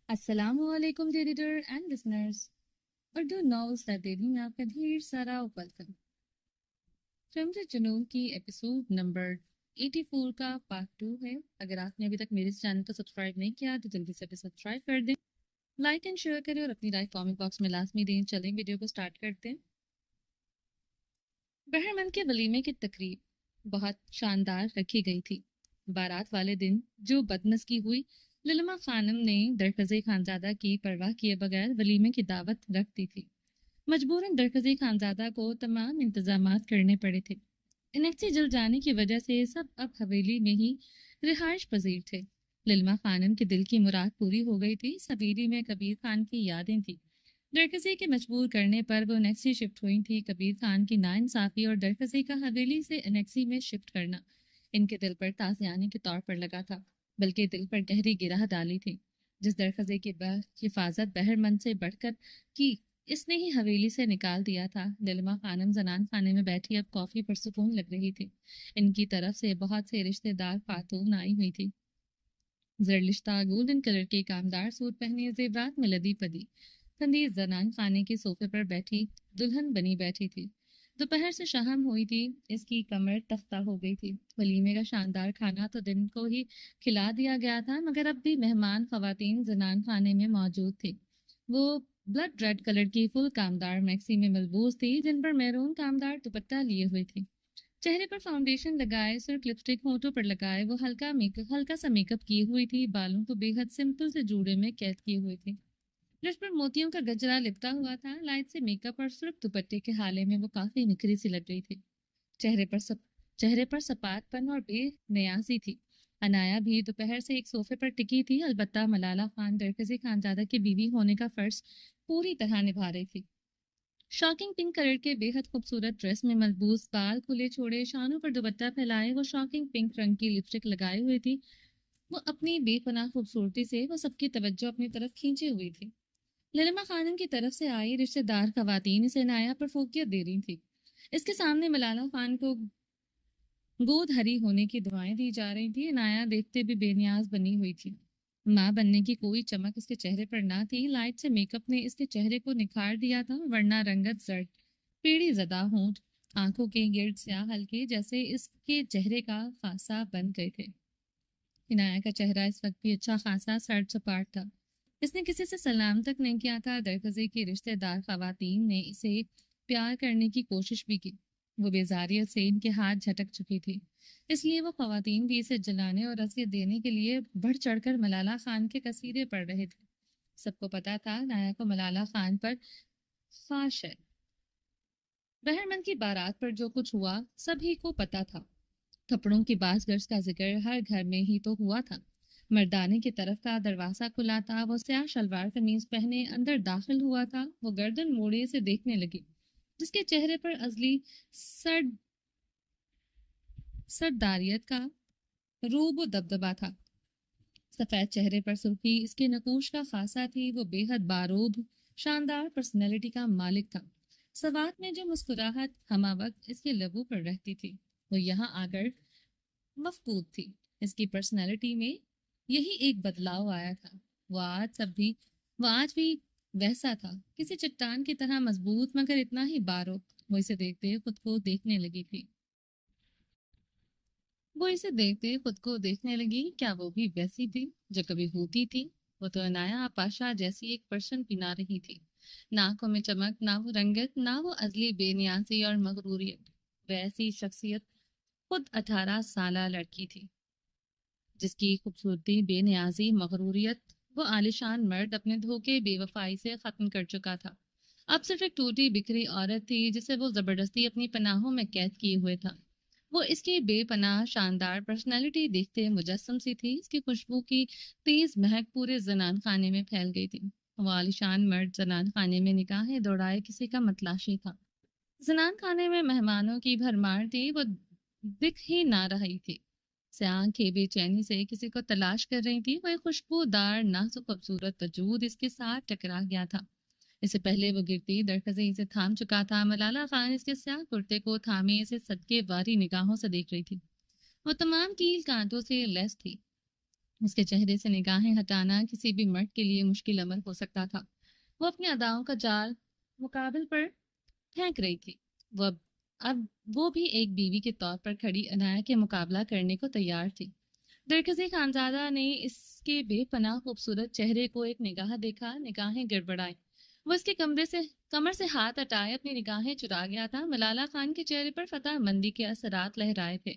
السلام علیکم editor and listeners, Urdu novels library میں آپ کا ڈھیر سارا ویلکم۔ رمز جنون کی ایپیسوڈ نمبر 84 کا پارٹ 2 ہے۔ اگر آپ نے ابھی تک میرے چینل کو سبسکرائب نہیں کیا تو جلدی سے سبسکرائب کر دیں، لائک اینڈ شیئر کریں اور اپنی رائے کامنٹ باکس میں لازمی دیں۔ چلیں ویڈیو کو سٹارٹ کرتے ہیں۔ بہرمند کے ولیمے کی تقریب بہت شاندار رکھی گئی تھی۔ بارات والے دن جو بدنسکی ہوئی، للما خانم نے درخزی خانزادہ کی پرواہ کیے بغیر ولیمے کی دعوت رکھ دی تھی۔ مجبوراً درخزی خانزادہ کو تمام انتظامات کرنے پڑے تھے۔ انیکسی جل جانے کی وجہ سے سب اب حویلی میں ہی رہائش پذیر تھے۔ للما خانم کے دل کی مراد پوری ہو گئی تھی۔ حویلی میں کبیر خان کی یادیں تھیں۔ درخزی کے مجبور کرنے پر وہ انیکسی شفٹ ہوئی تھی۔ کبیر خان کی ناانصافی اور درخزی کا حویلی سے انیکسی میں شفٹ کرنا ان کے دل پر تازیانے کے طور پر لگا تھا، بلکہ دل پر گہری گرہ ڈالی تھی۔ جس درخزی کی حفاظت بہرمند سے بڑھ کر کی، اس نے ہی حویلی سے نکال دیا تھا۔ للما خانم زنان خانے میں بیٹھی اب کافی پر سکون لگ رہی تھی۔ ان کی طرف سے بہت سے رشتہ دار خاتون آئی ہوئی تھی۔ زرلشتہ گولڈن کلر کے کامدار سوٹ پہنے، زیورات میں لدی پدی تندیز زنان خانے کے صوفے پر بیٹھی دلہن بنی بیٹھی تھی۔ دوپہر سے شام ہوئی تھی، اس کی کمر تختہ ہو گئی تھی۔ ولیمے کا شاندار کھانا تو دن کو ہی کھلا دیا گیا تھا، مگر اب بھی مہمان خواتین زنان خانے میں موجود تھے۔ وہ بلڈ ریڈ کلر کی فل کامدار میکسی میں ملبوس تھی، جن پر میرون کامدار دوپٹہ لیے ہوئے تھی۔ چہرے پر فاؤنڈیشن لگائے، سرخ لپسٹک ہونٹوں پر لگائے وہ ہلکا سا میک اپ کی ہوئی تھی۔ بالوں کو بے حد سمپل سے جوڑے میں قید کیے ہوئی تھی، جس پر موتیوں کا گجرا لپٹا ہوا تھا۔ لائٹ سے میک اپ اور سرخ دوپٹے کے حالے میں وہ کافی نکھری سی لگ رہی تھی۔ چہرے پر سپاٹ پن اور بے نیازی تھی۔ عنایا بھی دوپہر سے ایک صوفے پر ٹکی تھی، البتہ ملالہ خان درخزی خانزادہ کی بیوی ہونے کا فرض پوری طرح نبھا رہی تھی۔ شاکنگ پنک کلر کے بے حد خوبصورت ڈریس میں ملبوس، بال کھلے چھوڑے، شانوں پر دوپٹہ پھیلائے، وہ شاکنگ پنک رنگ کی لپسٹک لگائی ہوئی تھی۔ وہ اپنی بے پناہ خوبصورتی سے وہ سب کی توجہ اپنی طرف کھینچے ہوئی تھی۔ للما خانم کی طرف سے آئی رشتہ دار خواتین اسے عنایا پر فوقیت دے رہی تھی۔ اس کے سامنے ملالہ خان کو گود ہری ہونے کی دعائیں دی جا رہی تھی۔ عنایا دیکھتے بھی بے نیاز بنی ہوئی تھی۔ ماں بننے کی کوئی چمک اس کے چہرے پر نہ تھی۔ لائٹ سے میک اپ نے اس کے چہرے کو نکھار دیا تھا، ورنہ رنگت زرد، پیڑی زدہ ہونٹ، آنکھوں کے گرد سیاہ ہلکے جیسے اس کے چہرے کا خاصہ بن گئے تھے۔ عنایا کا چہرہ اس وقت بھی اچھا خاصا سرد سپاٹ تھا۔ اس نے کسی سے سلام تک نہیں کیا تھا۔ درخزی کی رشتہ دار خواتین نے اسے پیار کرنے کی کوشش بھی کی۔ وہ بیزاریت سے ان کے ہاتھ جھٹک چکی تھی، اس لیے وہ خواتین بھی اسے جلانے اور اذیت دینے کے لیے بڑھ چڑھ کر ملالہ خان کے قصیدے پڑھ رہے تھے۔ سب کو پتا تھا عنایا کو ملالہ خان پر خواش ہے۔ بہرمند کی بارات پر جو کچھ ہوا سبھی کو پتا تھا۔ کپڑوں کی باز گرز کا ذکر ہر گھر میں ہی تو ہوا تھا۔ مردانے کی طرف کا دروازہ کھلا تھا۔ وہ سیاہ شلوار قمیض پہنے اندر داخل ہوا تھا۔ وہ گردن موڑے سے دیکھنے لگی، جس کے چہرے پر ازلی سرداریت کا روب و دبدبا تھا۔ سفید چہرے پر سرخی اس کے نقوش کا خاصہ تھی۔ وہ بے حد باروب شاندار پرسنالٹی کا مالک تھا۔ سوات میں جو مسکراہٹ ہمہ وقت اس کے لبوں پر رہتی تھی، وہ یہاں آ کر مفقود تھی۔ اس کی پرسنالٹی میں یہی ایک بدلاؤ آیا تھا۔ وہ آج بھی ویسا تھا، کسی چٹان کی طرح مضبوط، مگر اتنا ہی باروب۔ وہ اسے دیکھتے خود کو دیکھنے لگی۔ کیا وہ بھی ویسی تھی جو کبھی ہوتی تھی؟ وہ تو عنایا پاشا جیسی ایک پرسن پنا رہی تھی۔ نہ آنکھوں میں چمک، نہ وہ رنگت، نہ وہ ازلی بے نیازی اور مغروریت۔ ویسی شخصیت خود 18 سالہ لڑکی تھی، جس کی خوبصورتی، بے نیازی، مغروریت وہ عالیشان مرد اپنے دھوکے بے وفائی سے ختم کر چکا تھا۔ اب صرف ایک ٹوٹی بکھری عورت تھی جسے وہ زبردستی اپنی پناہوں میں قید کیے ہوئے تھا۔ وہ اس کی بے پناہ شاندار پرسنالٹی دیکھتے مجسم سی تھی۔ اس کی خوشبو کی تیز مہک پورے زنان خانے میں پھیل گئی تھی۔ وہ عالیشان مرد زنان خانے میں نگاہیں دوڑائے کسی کا متلاشی تھا۔ زنان خانے میں مہمانوں کی بھرمار تھی، وہ دکھ ہی نہ رہی تھی۔ سیاہ آنکھیں بے چینی سے کسی کو تلاش کر رہی تھی۔ وہ ایک خوشبودار نازک خوبصورت وجود اس کے ساتھ ٹکرا گیا تھا۔ اس سے پہلے وہ گرتی درخزی اسے تھام چکا تھا۔ ملالہ خان اس کے سیاہ کرتے کو تھامے اسے صدقے واری نگاہوں سے دیکھ رہی تھی۔ وہ تمام کیل کانٹوں سے لیس تھی۔ اس کے چہرے سے نگاہیں ہٹانا کسی بھی مرد کے لیے مشکل عمل ہو سکتا تھا۔ وہ اپنی اداؤں کا جال مقابل پر پھینک رہی تھی۔ وہ اب وہ بھی ایک بیوی کے طور پر کھڑی عنایت کے مقابلہ کرنے کو تیار تھی۔ درکزی خانزادہ نے اس کے بے پناہ خوبصورت چہرے کو ایک نگاہ دیکھا، نگاہیں گڑبڑائیں۔ وہ اس کے کمر سے ہاتھ ہٹائے اپنی نگاہیں چرا گیا تھا۔ ملالہ خان کے چہرے پر فتح مندی کے اثرات لہرائے تھے۔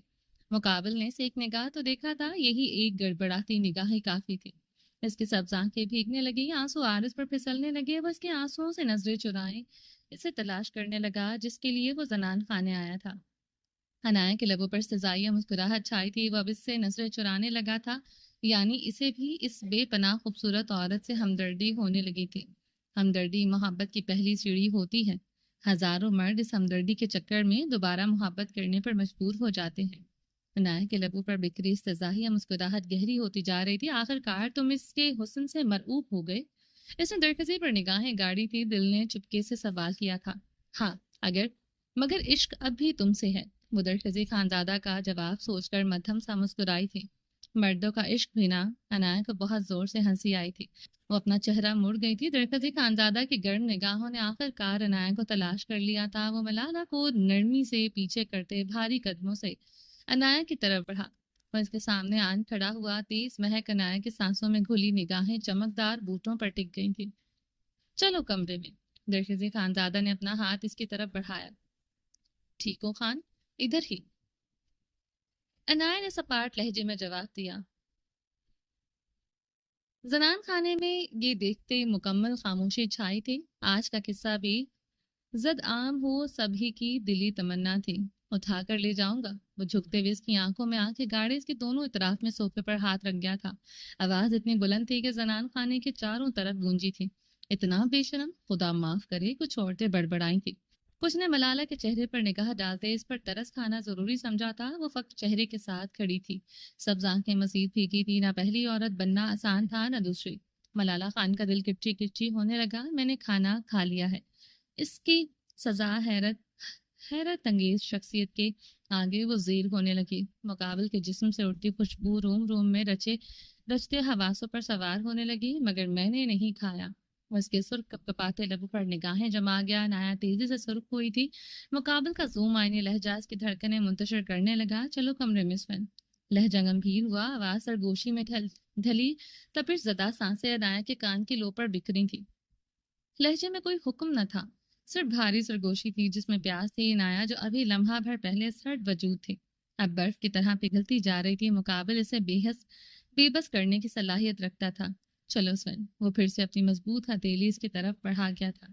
مقابل نے سے ایک نگاہ تو دیکھا تھا، یہی ایک گڑبڑاتی نگاہ ہی کافی تھی۔ اس کی سبز آنکھیں بھیگنے لگی، آنسو عارض پر پھسلنے لگے۔ وہ اس کے آنسوؤں سے نظریں چرائیں اسے تلاش کرنے لگا جس کے لیے وہ زنان خانے آیا تھا۔ عنایت کے لبوں پر سزائیہ مسکراہٹ چھائی تھی۔ وہ اب اس سے نظریں چرانے لگا تھا، یعنی اسے بھی اس بے پناہ خوبصورت عورت سے ہمدردی ہونے لگی تھی۔ ہمدردی محبت کی پہلی سیڑھی ہوتی ہے۔ ہزاروں مرد اس ہمدردی کے چکر میں دوبارہ محبت کرنے پر مجبور ہو جاتے ہیں۔ عنایت کے لبوں پر بکھری استزاحیہ مسکراہٹ گہری ہوتی جا رہی تھی۔ آخر کار تم اس کے حسن سے مرعوب ہو گئے؟ اس نے درکزی پر نگاہیں گاڑی تھی۔ دل نے چپکے سے سوال کیا تھا۔ ہاں، مگر عشق اب بھی تم سے ہے۔ وہ درکزی خانزادہ کا جواب سوچ کر مدھم سا مسکرائی تھی۔ مردوں کا عشق بھی نہ۔ عنایت کو بہت زور سے ہنسی آئی تھی۔ وہ اپنا چہرہ مڑ گئی تھی۔ درکزی خانزادہ کی گرم نگاہوں نے آخر کار عنایت کو تلاش کر لیا تھا۔ وہ ملالہ کو نرمی سے پیچھے کرتے بھاری قدموں سے عنایت کی طرف بڑھا۔ وہ اس کے سامنے آن کھڑا ہوا۔ تیز مہک عنایت کی سانسوں میں گھلی نگاہیں چمکدار بوٹوں پر ٹک گئی تھی۔ چلو کمرے میں۔ درکزی خانزادہ نے اپنا ہاتھ اس کی طرف بڑھایا۔ ٹھیک ہو خان، ادھر ہی۔ عنایت نے سپاٹ لہجے میں جواب دیا۔ زنان خانے میں یہ دیکھتے مکمل خاموشی چھائی تھی۔ آج کا قصہ بھی زد عام ہو سبھی کی دلی تمنا تھی۔ اٹھا کر لے جاؤں گا۔ وہ جھکتے ہوئے اس کی آنکھوں میں آنکھیں گاڑے اس کے دونوں اطراف میں صوفے پر ہاتھ رکھ گیا تھا۔ آواز اتنی بلند تھی کہ زنان خانے کے چاروں طرف گونجی تھی۔ اتنا بے شرم، خدا معاف کرے، کچھ عورتیں بڑبڑائی تھیں۔ کچھ نے ملالہ کے چہرے پر نگاہ ڈالتے اس پر ترس کھانا ضروری سمجھا تھا۔ وہ فقط چہرے کے ساتھ کھڑی تھی۔ سبز آنکھیں مزید بھیگی تھی۔ نہ پہلی عورت بننا آسان تھا نہ دوسری۔ ملالہ خان کا دل کچی کچی ہونے لگا۔ میں نے کھانا کھا لیا ہے۔ اس کی سزا حیرت انگیز شخصیت کے آگے وہ زیر ہونے لگی۔ مقابل کے جسم سے اڑتی خوشبو روم روم میں رچتے حواسوں پر سوار ہونے لگی۔ مگر میں نے نہیں کھایا۔ وہ اس کے سرخ کپکپاتے لبوں پر نگاہیں جما گیا۔ نایا تیزی سے سرخ ہوئی تھی۔ مقابل کا زوم آئینی لہجہ اس کی دھڑکنیں منتشر کرنے لگا۔ چلو کمرے میں سوین۔ لہجہ گمبھیر ہوا، آواز سرگوشی میں ڈھلی۔ تپش زدہ سانسیں عنایت کے کان کی لو پر بکھری تھی۔ لہجے میں کوئی حکم نہ تھا، صرف بھاری سرگوشی تھی جس میں پیاس تھی۔ عنایت جو ابھی لمحہ بھر پہلے سرد وجود تھی اب برف کی طرح پگھلتی جا رہی تھی۔ مقابل اسے بے بس کرنے کی صلاحیت رکھتا تھا۔ چلو سن۔ وہ پھر سے اپنی مضبوط ہتھیلی اس کی طرف بڑھا گیا تھا۔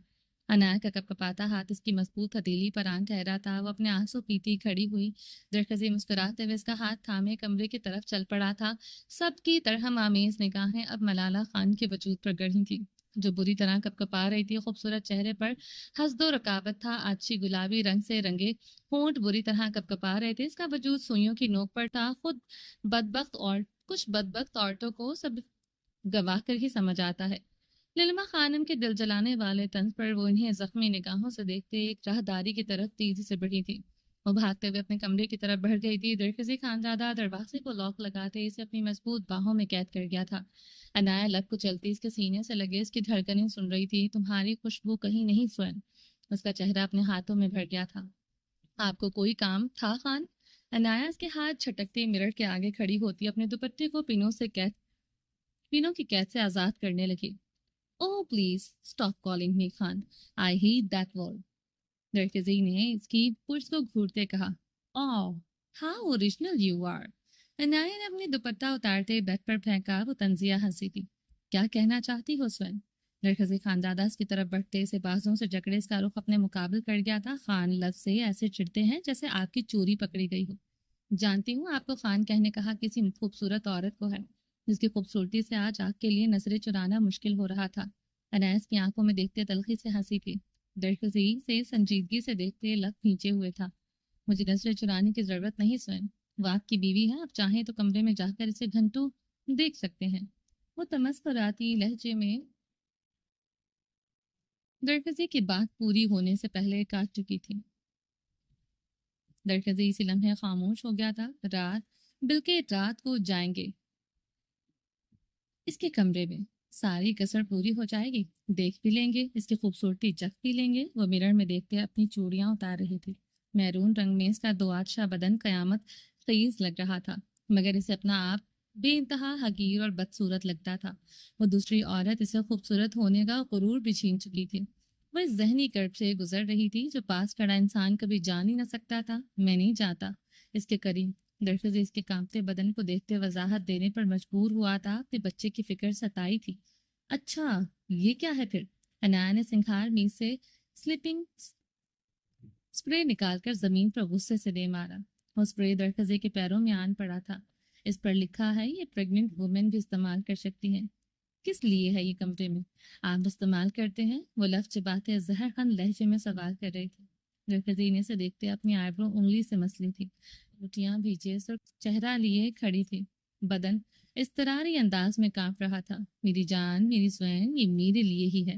عنایت کا کپکپاتا ہاتھ اس کی مضبوط ہتھیلی پر آن ٹھہرا تھا۔ وہ اپنے آنسو پیتی کھڑی ہوئی، درکزی مسکراتے ہوئے اس کا ہاتھ تھامے کمرے کی طرف چل پڑا تھا۔ سب کی ترہم آمیز نگاہیں اب ملالہ خان کے وجود پر گڑی تھی جو بری طرح کپکپا رہی تھی۔ خوبصورت چہرے پر حسد و رقابت تھا۔ آچھی گلابی رنگ سے رنگے ہونٹ بری طرح کپکپا رہے تھے۔ اس کا وجود سوئیوں کی نوک پر تھا۔ خود کچھ بدبخت عورتوں کو سب گواہ کر ہی سمجھ آتا ہے۔ للما خانم کے دل جلانے والے طنز پر وہ انہیں زخمی نگاہوں سے دیکھتے ایک راہداری کی طرف تیزی سے بڑھی تھی۔ وہ بھاگتے ہوئے اپنے کمرے کی طرف بڑھ گئی تھی۔ درکزی خانزادہ دروازے کو لاک لگاتے اسے اپنی مضبوط باہوں میں قید کر گیا تھا۔ عنایت لب کو چلتی اس کے سینے سے لگے اس کی دھڑکنیں سن رہی تھی۔ تمہاری خوشبو کہیں نہیں سوئن۔ اس کا چہرہ اپنے ہاتھوں میں بھر گیا تھا۔ آپ کو کوئی کام تھا خان؟ عنایت کے ہاتھ جھٹکتے مرر کے آگے کھڑی ہوتی اپنے دوپٹے کو پینوں کی قید سے آزاد کرنے لگی۔ Oh, please, stop calling me Khan. I hate that word. درکزی نے اس کی پرس کو گھورتے کہا۔ Oh, how original you are. عنایت نے اپنی دوپٹہ اتارتے بیڈ پر پھینکا۔ وہ طنزیہ ہنسی تھی۔ کیا کہنا چاہتی ہو سوین؟ درکزی خانزادہ اس کی طرف بڑھتے اسے بازوں سے جکڑے اس کا رخ اپنے مقابل کر گیا تھا۔ خان لفظ سے ایسے چڑھتے ہیں جیسے آپ کی چوری پکڑی گئی ہو۔ جانتی ہوں آپ کو خان کہنے کہا کسی خوبصورت عورت کو ہے جس کی خوبصورتی سے آج آپ کے لیے نظریں چرانا مشکل ہو رہا تھا۔ عنایت کی آنکھوں میں دیکھتے تلخی سے ہنسی تھی۔ درکزی سے سنجیدگی سے دیکھتے لب کھینچے ہوئے تھا۔ مجھے نظریں چرانے کی ضرورت نہیں سوین۔ وہ آپ کی بیوی ہے، آپ چاہیں تو کمرے میں جا کر اسے گھنٹوں دیکھ سکتے ہیں۔ وہ تمسخراتی لہجے میں درکزی کی بات پوری ہونے سے پہلے کاٹ چکی تھی۔ درکزی اسی لمحے خاموش ہو گیا تھا۔ رات کو جائیں گے۔ اس کے کمرے میں ساری کسر پوری ہو جائے گی، دیکھ بھی لیں گے، اس کی خوبصورتی چکھ بھی لیں گے۔ وہ مرر میں دیکھتے اپنی چوڑیاں اتار رہی تھی۔ میرون رنگ میں اس کا دوآتشا بدن قیامت خیز لگ رہا تھا، مگر اسے اپنا آپ بے انتہا حقیر اور بدصورت لگتا تھا۔ وہ دوسری عورت اسے خوبصورت ہونے کا غرور بھی چھین چکی تھی۔ وہ اس ذہنی کرب سے گزر رہی تھی جو پاس کھڑا انسان کبھی جان ہی نہ سکتا تھا۔ میں نہیں جاتا اس کے قریب۔ درخت اس کے کانپتے بدن کو دیکھتے وضاحت دینے پر مجبور ہوا تھا، اپنے بچے کی فکر ستائی تھی۔ اچھا یہ کیا ہے پھر؟ عنایا نے سنگھار میز سے سلیپنگ اسپرے نکال کر زمین پر غصے سے دے مارا۔ وہ اسپرے درخزے کے پیروں میں آن پڑا تھا۔ اس پر لکھا ہے یہ پریگننٹ وومن بھی استعمال کر سکتی ہیں۔ کس لیے ہے یہ کمرے میں؟ آپ استعمال کرتے ہیں؟ وہ لفظ چباتے زہر خند لہجے میں سوال کر رہی تھی۔ درخزینے سے دیکھتے اپنی آئیبرو انگلی سے مسلی تھی، روٹیاں بھیجے اور چہرہ لیے کھڑی تھی، بدن اضطراری انداز میں کانپ رہا تھا۔ میری جان، میری سوین، یہ میرے لیے ہی ہے۔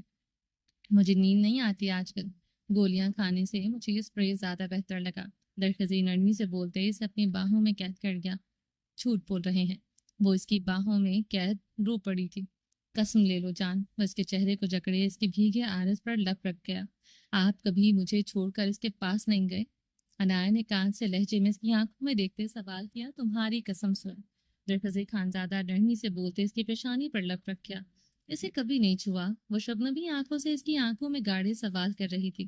مجھے نیند نہیں آتی آج کل، گولیاں کھانے سے مجھے یہ اسپرے زیادہ بہتر لگا۔ درخزی نرمی سے بولتے اسے اپنی باہوں میں قید کر گیا۔ جھوٹ بول رہے ہیں۔ وہ اس کی باہوں میں قید رو پڑی تھی۔ قسم لے لو جان۔ وہ اس کے چہرے کو جکڑے اس کے بھیگے عارض پر لپ رکھ گیا۔ آپ کبھی مجھے چھوڑ کر اس کے پاس نہیں گئے؟ عنایا نے کان سے لہجے میں اس کی آنکھوں میں دیکھتے سوال کیا۔ تمہاری قسم سن۔ درخزی خانزادہ نرمی سے بولتے اس کی پیشانی پر لپ رکھا۔ اسے کبھی نہیں چھوا۔ وہ شبنمی آنکھوں سے اس کی آنکھوں میں گاڑے سوال کر رہی تھی۔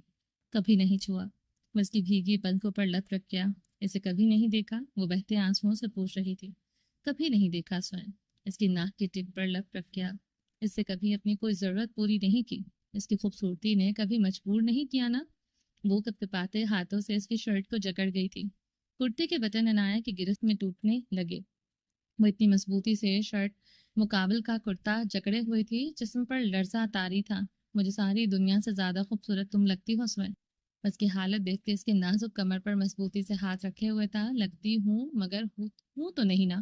کبھی نہیں چھوا۔ وہ اس کی بھیگی پلکوں پر لپ رکھ گیا۔ اسے کبھی نہیں دیکھا؟ وہ بہتے آنسوؤں سے پوچھ رہی تھی۔ کبھی نہیں دیکھا سوئن۔ اس کی ناک کی ٹپ پر لپ رکھ گیا۔ اس سے کبھی اپنی کوئی ضرورت پوری نہیں کی؟ اس کی خوبصورتی نے کبھی مجبور نہیں کیا نا؟ وہ کپکپاتے ہاتھوں سے اس کی شرٹ کو جکڑ گئی تھی۔ کرتے کے بٹن عنایا کی گرفت میں ٹوٹنے لگے۔ وہ اتنی مضبوطی سے شرٹ مقابل کا کرتا جکڑے ہوئی تھی، جسم پر لرزہ طاری تھا۔ مجھے ساری دنیا سے زیادہ خوبصورت تم لگتی ہو سوئن۔ اس کی حالت دیکھتے اس کے نازک کمر پر مضبوطی سے ہاتھ رکھے ہوئے تھا۔ لگتی ہوں مگر ہوں تو نہیں نا؟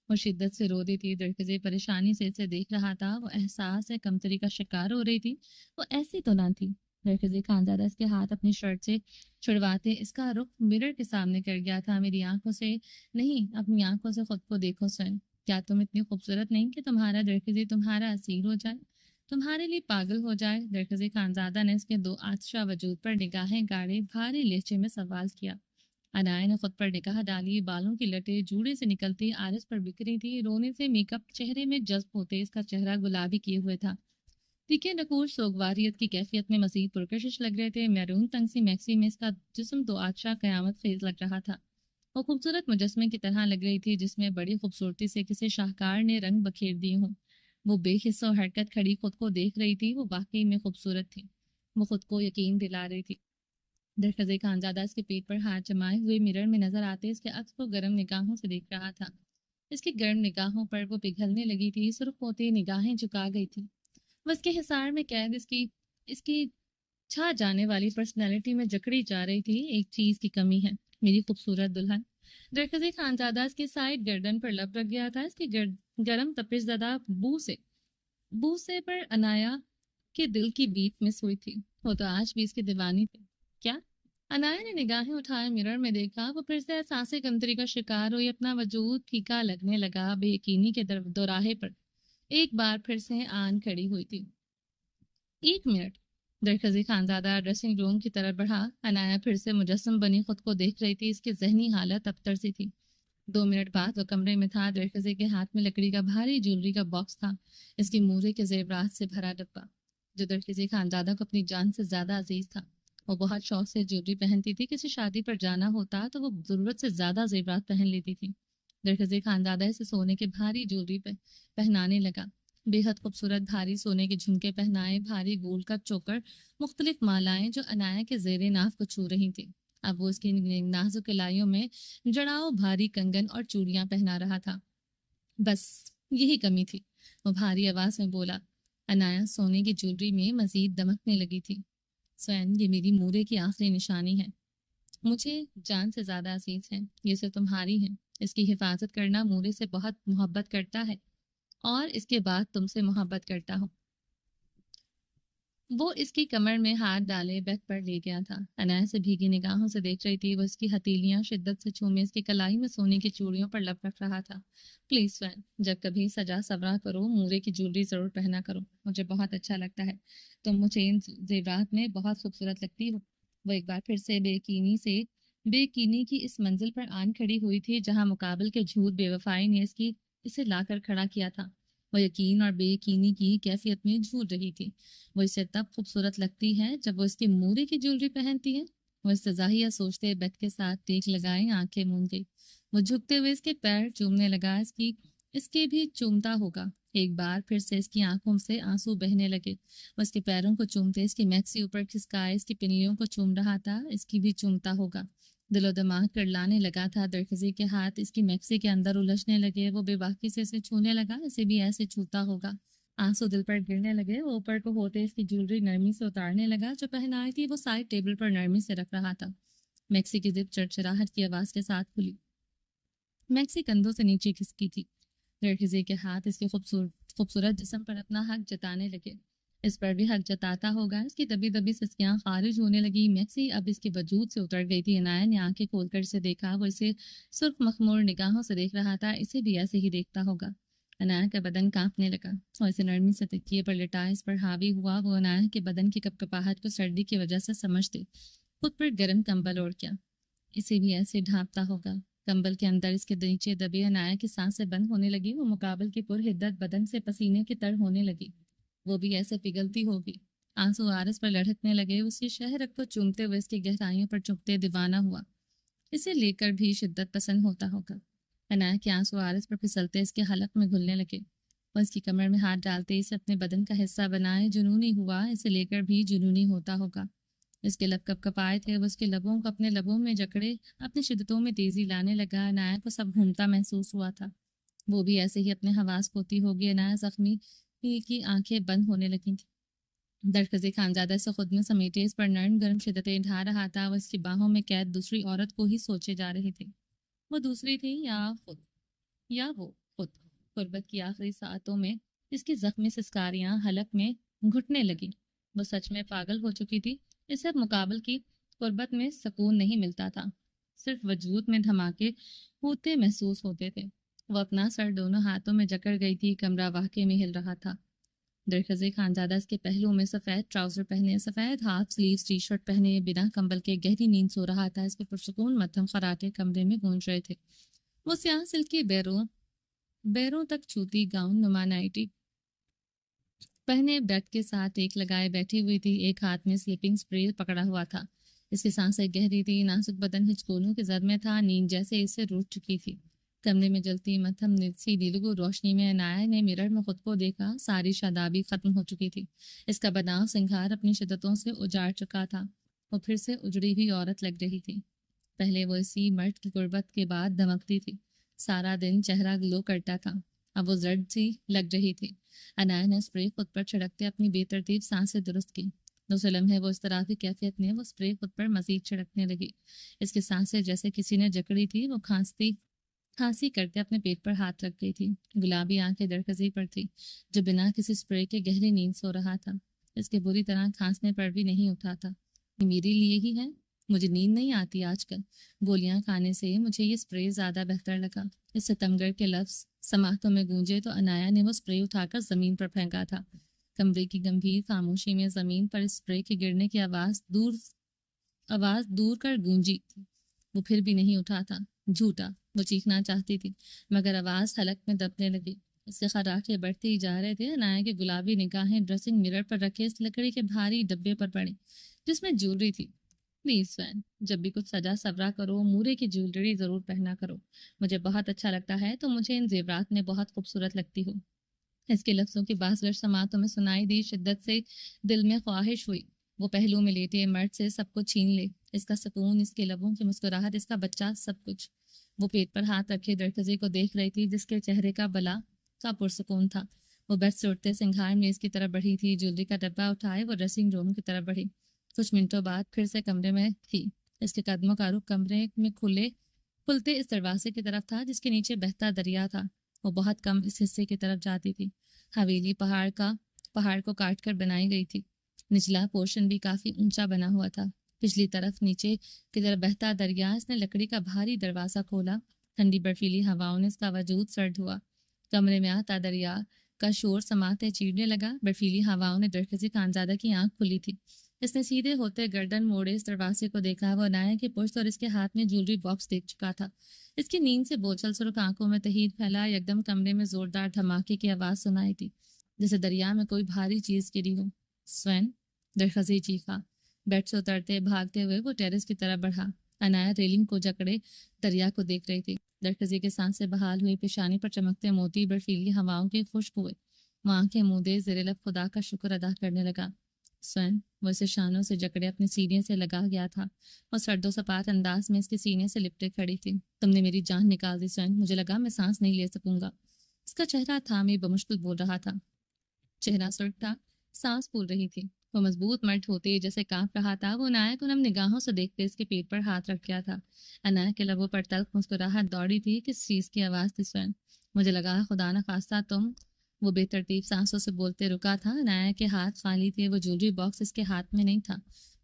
وہ شدت سے رو دی تھی۔ درخزے پریشانی سے اسے دیکھ رہا تھا۔ وہ احساس کمتری کا شکار ہو رہی تھی۔ وہ ایسی تو نہ تھی۔ درخزے خانزادہ اس کے ہاتھ اپنی شرٹ سے چھڑواتے اس کا رخ مرر کے سامنے کر گیا تھا۔ میری آنکھوں سے نہیں، اپنی آنکھوں سے خود کو دیکھو سوئن۔ کیا تم اتنی خوبصورت نہیں کہ تمہارا درخزی تمہارا اسیر ہو جائے، تمہارے لیے پاگل ہو جائے؟ درخزی خانزادہ نے اس کے دو آتشا وجود پر نگاہیں گاڑے بھاری لہجے میں سوال کیا۔ عنایا نے خود پر نگاہ ڈالی۔ بالوں کی لٹیں جوڑے سے نکلتی عارض پر بکھری تھی۔ رونے سے میک اپ چہرے میں جذب ہوتے اس کا چہرہ گلابی کیے ہوئے تھا۔ تیکھے نقوش سوگواریت کی کیفیت میں مزید پرکشش لگ رہے تھے۔ میرون تنگ سی میکسی میں اس کا جسم دو آتشا قیامت خیز لگ رہا تھا۔ وہ خوبصورت مجسمے کی طرح لگ رہی تھی جس میں بڑی خوبصورتی سے کسی شاہکار نے رنگ بکھیر دیے ہوں۔ وہ بے حص و حرکت کھڑی خود کو دیکھ رہی تھی۔ وہ واقعی میں خوبصورت تھی۔ وہ خود کو یقین دلا رہی تھی۔ درخزے خانزادہ اس کے پیٹ پر ہاتھ جمائے ہوئے مرر میں نظر آتے اس کے عکس کو گرم نگاہوں سے دیکھ رہا تھا۔ اس کی گرم نگاہوں پر وہ پگھلنے لگی تھی۔ سرخ ہوتی نگاہیں جھکا گئی تھی۔ وہ اس کے حصار میں قید اس کی چھا جانے والی پرسنالٹی میں جکڑی جا رہی تھی۔ ایک چیز کی کمی ہے میری خوبصورت دلہن۔ درخزے خانزادہ اس کی سائڈ گردن پر لپ رکھ گیا تھا۔ اس کی گرم تپش زدہ بوسے پر عنایا کے دل کی بیٹ مس ہوئی تھی۔ وہ تو آج بھی اس کی دیوانی تھی۔ کیا؟ عنایا نے نگاہیں اٹھائے، مرر میں دیکھا۔ وہ پھر سے احساس کمتری کا شکار ہوئی۔ اپنا وجود پھیکا لگنے لگا۔ بے یقینی کے دوراہے پر ایک بار پھر سے آن کھڑی ہوئی تھی۔ ایک منٹ۔ درخزی خانزادہ ڈریسنگ روم کی طرف بڑھا۔ عنایا پھر سے مجسم بنی خود کو دیکھ رہی تھی۔ اس کی ذہنی حالت ابتر سی تھی۔ 2 منٹ بعد وہ کمرے میں تھا۔ درخزی کے ہاتھ میں لکڑی کا بھاری جیولری کا باکس تھا، اس کی مورے کے زیورات سے بھرا ڈبہ جو درخزی خانزادہ کو اپنی جان سے زیادہ عزیز تھا۔ وہ بہت شوق سے جیولری پہنتی تھی۔ کسی شادی پر جانا ہوتا تو وہ ضرورت سے زیادہ زیورات پہن لیتی تھی۔ درخزی خانزادہ اسے سونے کے بھاری جیولری پہنانے لگا۔ بے حد خوبصورت بھاری سونے کے جھمکے پہنائے، بھاری گول کا چوکر، مختلف مالائیں جو عنایا کے زیر ناف کو چھو رہی تھی۔ اب وہ اس کی نازک کلائیوں میں جڑاؤ بھاری کنگن اور چوڑیاں پہنا رہا تھا۔ بس یہی کمی تھی، وہ بھاری آواز میں بولا۔ عنایا سونے کی جیولری میں مزید دمکنے لگی تھی۔ سوین، یہ میری مورے کی آخری نشانی ہے، مجھے جان سے زیادہ عزیز ہے۔ یہ سے تمہاری ہے۔ اس کی حفاظت کرنا مورے سے بہت محبت کرتا ہے اور اس کے بعد تم سے محبت کرتا ہوں۔ وہ اس کی کمر میں ہاتھ ڈالے بیڈ پر لے گیا تھا. عنایت سے بھیگی نگاہوں سے دیکھ رہی تھی. وہ اس کی ہتھیلیاں شدت سے چھومے اس کی کلائی میں سونے کی چوڑیوں پر لپ رکھ رہا تھا. پلیز فین، جب کبھی سجا سورا کرو مورے کی جولری ضرور پہنا کرو، مجھے بہت اچھا لگتا ہے. تم مجھے ان زیورات میں بہت خوبصورت لگتی ہو. وہ ایک بار پھر سے بے کینی کی اس منزل پر آن کھڑی ہوئی تھی جہاں مقابل کے جھوٹ بے وفائی نے اسے لا کر کھڑا کیا تھا. وہ یقین اور بے یقینی کی کیفیت میں جھوٹ رہی تھی. وہ اسے تب خوبصورت لگتی ہے جب وہ اس کی مورے کی جولری پہنتی ہے. وہ استزاہیہ سوچتے بیت کے ساتھ ٹیک لگائے آنکھیں موند گئی. وہ جھکتے ہوئے اس کے پیر چومنے لگا. اس کے بھی چومتا ہوگا. ایک بار پھر سے اس کی آنکھوں سے آنسو بہنے لگے. وہ اس کے پیروں کو چومتے اس کی میکسی اوپر کھسکائے اس کی پنیوں کو چوم رہا تھا. اس کی بھی چومتا ہوگا. دل و دماغ کرلانے لگا تھا. درخزی کے ہاتھ اس کی میکسی کے اندر الجھنے لگے. وہ بے باکی سے اسے چھونے لگا. اسے بھی ایسے چھوتا ہوگا. آنسو دل پر گرنے لگے. وہ اوپر کو ہوتے اس کی جولری نرمی سے اتارنے لگا. جو پہنائی تھی وہ سائڈ ٹیبل پر نرمی سے رکھ رہا تھا. میکسی کی زپ چرچراہٹ کی آواز کے ساتھ کھلی. میکسی کندھوں سے نیچے کھسکی تھی. درخزی کے ہاتھ اس کے خوبصورت جسم پر اپنا حق جتانے لگے. اس پر بھی حق جتاتا ہوگا. اس کی دبی دبی سسکیاں خارج ہونے لگی. میکسی اب اس کے وجود سے اتر گئی تھی. عنایت نے آنکھیں کھول کر اسے دیکھا. وہ اسے سرخ مخمور نگاہوں سے دیکھ رہا تھا. اسے بھی ایسے ہی دیکھتا ہوگا. عنایت کا بدن کانپنے لگا. وہ اسے نرمی سے تکیے پر لٹا اس پر حاوی ہوا. وہ عنایت کے بدن کی کپکپاہٹ کو سردی کی وجہ سے سمجھتے خود پر گرم کمبل اوڑھ کیا. اسے بھی ایسے ڈھانپتا ہوگا. کمبل کے اندر اس کے نیچے دبے عنایت کی سانسیں بند ہونے لگی. وہ مقابل کی پرحدت بدن سے پسینے کی تڑ ہونے لگی. وہ بھی ایسے پگھلتی ہوگی. آنسو آرس پر لڑھکنے لگے. اس کی شہرت کو چومتے ہوئے اس کی گہرائیوں پر چپتے دیوانہ ہوا. اسے لے کر بھی شدت پسند ہوتا ہوگا. عنایت کے آنسو آرس پر پھسلتے اس کے حلق میں گھلنے لگے. وہ اس کی کمر میں ہاتھ ڈالتے اسے اپنے بدن کا حصہ بنائے. جنونی ہوا. اسے لے کر بھی جنونی ہوتا ہوگا. اس کے لب کپ کپائے تھے. وہ اس کے لبوں کو اپنے لبوں میں جکڑے اپنی شدتوں میں تیزی لانے لگا. عنایت کو سب گھومتا محسوس ہوا تھا. وہ بھی ایسے ہی اپنے حواس کھوتی ہوگی. عنایت زخمی کی آنکھیں بند ہونے لگی تھیں. درخزی خانزادہ سے خود میں سمیٹے اس پر نرم گرم شدتیں ڈھا رہا تھا. وہ اس کی باہوں میں قید دوسری عورت کو ہی سوچے جا رہے تھے. وہ دوسری تھی یا وہ خود. قربت کی آخری ساعتوں میں اس کی زخمی سسکاریاں حلق میں گھٹنے لگی. وہ سچ میں پاگل ہو چکی تھی. اسے اب مقابل کی قربت میں سکون نہیں ملتا تھا. صرف وجود میں دھماکے ہوتے محسوس ہوتے تھے. وہ اپنا سر دونوں ہاتھوں میں جکڑ گئی تھی. کمرہ واقعی میں ہل رہا تھا. درخزی خانزادہ اس کے پہلو میں سفید ٹراؤزر پہنے، سفید ہاف سلیوز ٹی شرٹ پہنے، بنا کمبل کے گہری نیند سو رہا تھا. اس کے پرسکون مدھم خراٹے کمرے میں گونج رہے تھے. وہ سیاہ سلکی بیروں تک چھوتی گاؤن نما نائٹی پہنے بیڈ کے ساتھ ایک لگائے بیٹھی ہوئی تھی. ایک ہاتھ میں سلیپنگ سپرے پکڑا ہوا تھا. اس کی سانسیں گہری تھی. نازک بدن ہچکولوں کی زد میں تھا. نیند جیسے اس سے روٹ چکی تھی. کمرے میں جلتی مدھم سی نیلگو روشنی میں عنایت نے مرر میں خود کو دیکھا. ساری شادابی ختم ہو چکی تھی. اس کا بناؤ سنگھار اپنی شدتوں سے اجاڑ چکا تھا. وہ پھر سے اجڑی ہوئی عورت لگ رہی تھی. پہلے وہ اسی مرد کی قربت کے بعد دمکتی تھی. سارا دن چہرہ گلو کرتا تھا. اب وہ زرد سی لگ رہی تھی. عنایت نے اسپرے خود پر چھڑکتے اپنی بے ترتیب سانسیں درست کی. دوسرے لمحے وہ اس طرح کی کیفیت میں وہ اسپرے خود پر مزید چھڑکنے لگی. اس کی سانسیں جیسے کسی نے جکڑی تھی. وہ کھانسی کرتے اپنے پیٹ پر ہاتھ رکھ گئی تھی. گلابی آنکھیں درخزی پر تھی جو بنا کسی اسپرے کے گہری نیند سو رہا تھا. اس کے بری طرح کھانسنے پر بھی نہیں اٹھا تھا. یہ میرے لیے ہی ہے. مجھے نیند نہیں آتی آج کل. گولیاں کھانے سے مجھے یہ اسپرے زیادہ بہتر لگا. اس ستمگر کے لفظ سماعتوں میں گونجے تو عنایت نے وہ اسپرے اٹھا کر زمین پر پھینکا تھا. کمرے کی گمبھیر خاموشی میں زمین پر اسپرے کے گرنے کی آواز دور کر گونجی تھی. وہ پھر بھی نہیں اٹھا تھا. جھوٹا. وہ چیخنا چاہتی تھی مگر آواز حلق میں دبنے لگی. اس کے خراٹے بڑھتے ہی جا رہے تھے. عنایت کی گلابی نگاہیں ڈریسنگ مرر پر رکھے اس لکڑی کے بھاری ڈبے پر پڑی جس میں جولری تھی. پلیز فین، جب بھی کچھ سجا سورا کرو مورے کی جولری ضرور پہنا کرو. مجھے بہت اچھا لگتا ہے. تو مجھے ان زیورات میں بہت خوبصورت لگتی ہو. اس کے لفظوں کی بازگشت سماعتوں میں سنائی دی. شدت سے دل میں خواہش ہوئی وہ پہلو میں لیٹے مرد سے سب کو چھین لے. اس کا سکون، اس کے لبوں کی مسکراہٹ، اس کا بچہ، سب کچھ. وہ پیٹ پر ہاتھ رکھے درخزی کو دیکھ رہی تھی جس کے چہرے کا بلا کا پرسکون تھا. وہ بیڈ سے اٹھتے سنگھار میں اس کی طرف بڑھی تھی. جولری کا ڈبہ اٹھائے وہ ڈریسنگ روم کی طرف بڑھی. کچھ منٹوں بعد پھر سے کمرے میں تھی. اس کے قدموں کا رخ کمرے میں کھلتے اس دروازے کی طرف تھا جس کے نیچے بہتا دریا تھا. وہ بہت کم اس حصے کی طرف جاتی تھی. حویلی پہاڑ کو کاٹ کر بنائی گئی تھی. نچلا پورشن بھی کافی اونچا بنا ہوا تھا. پچھلی طرف نیچے کی طرف بہتا دریا. اس نے لکڑی کا بھاری دروازہ کھولا. ٹھنڈی برفیلی ہواؤں نے اس کا وجود سرد ہوا. کمرے میں آتا دریا کا شور سماعتیں چیرنے لگا. برفیلی ہواؤں نے درخزی خانزادہ کی آنکھ کھلی تھی. اس نے سیدھے ہوتے گردن موڑے اس دروازے کو دیکھا. وہ عنایت کی پشت اور اس کے ہاتھ میں جولری باکس دیکھ چکا تھا. اس کی نیند سے بوچھل سرخ آنکھوں میں تہیر پھیلا. یکدم کمرے میں زوردار دھماکے کی آواز سنائی تھی, جیسے دریا میں کوئی بھاری چیز گری ہو. سوین, درخزی چیخا. بیڈ سے اترتے بھاگتے ہوئے وہ ٹیرس کی طرف بڑھا. عنایت ریلنگ کو جکڑے دریا کو دیکھ رہی تھی. درخزی کے سانسیں بحال ہوئی. پیشانی پر چمکتے موتی برفیلی ہواؤں کے خشک ہوئے. وہ آنکھیں مودے زیر لب خدا کا شکر ادا کرنے لگا. سوین, وہ اسے شانوں سے جکڑے اپنے سینے سے لگا گیا تھا اور سرد و سپاٹ انداز میں اس کے سینے سے لپٹے کھڑی تھی. تم نے میری جان نکال دی سوین. مجھے لگا میں سانس نہیں لے سکوں گا. اس کا چہرہ تھامے بمشکل بول رہا تھا. چہرہ سرخ تھا, سانس پھول رہی تھی. وہ مضبوط مرد ہوتے جیسے کانپ رہا تھا. وہ عنایت کو نم نگاہوں سے دیکھتے اس کے پیٹ پر ہاتھ رکھ گیا تھا. عنایت کے لبوں پر تلخ مسکراہٹ دوڑی تھی. کس چیز کی آواز تھی سوین؟ مجھے لگا خدا نخواستہ تم. وہ بے ترتیب سانسوں سے بولتے رکا تھا. عنایت کے ہاتھ خالی تھے. وہ جولری باکس اس کے ہاتھ میں نہیں تھا.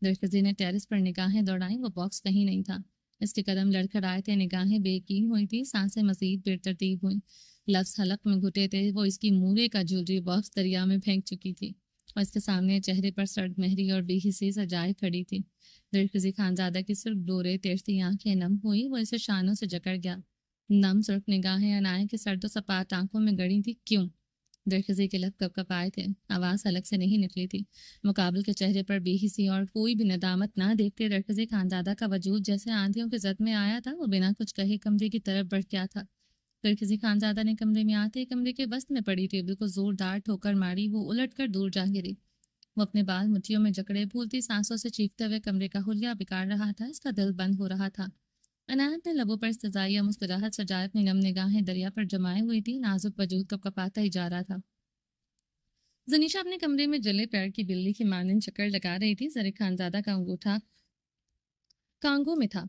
درخزی نے ٹیرس پر نگاہیں دوڑائیں. وہ باکس کہیں نہیں تھا. اس کے قدم لڑکھڑائے تھے. نگاہیں بے یقین ہوئی تھی. سانسیں مزید بے ترتیب ہوئیں. لفظ حلق میں گھٹے تھے. وہ اس کی مورے کا جولری باکس دریا میں پھینک چکی تھی اور اس کے سامنے چہرے پر سرد مہری اور بے حسی سجائے کھڑی تھی. درخزی خانزادہ کی صرف ڈورے تیرتی آنکھیں نم ہوئی. وہ اسے شانوں سے جکڑ گیا. نم سرخ نگاہیں عنایت کی سرد و سپاٹ آنکھوں میں گڑی تھی. کیوں؟ درخزی کے لب کپ کپ آئے تھے. آواز حلق سے نہیں نکلی تھی. مقابل کے چہرے پر بے حسی اور کوئی بھی ندامت نہ دیکھتے درخزی خانزادہ کا وجود جیسے آندھیوں کے زد میں آیا تھا. وہ بنا کچھ کہے کمرے کی طرف بڑھ گیا تھا. درخزی خانزادہ نے کمرے میں آتے کمرے کے وسط میں پڑی ٹیبل کو زوردار ٹھوکر ماری. وہ الٹ کر دور جا گری. وہ اپنے بال مٹھیوں میں جکڑے پھولتی سانسوں سے چیختے ہوئے کمرے کا حلیہ بگاڑ رہا تھا. اس کا دل بند ہو رہا تھا. عنایت نے لبوں پر استضائی مسکراہٹ سجائے اپنی نم نگاہیں دریا پر جمائے ہوئی تھی. نازک وجود کپ کپاتا ہی جا رہا تھا. زنیشا اپنے کمرے میں جلے پیر کی بلی کی مانند چکر لگا رہی تھی. زرق خانزادہ کا انگوٹھا کانگو میں تھا.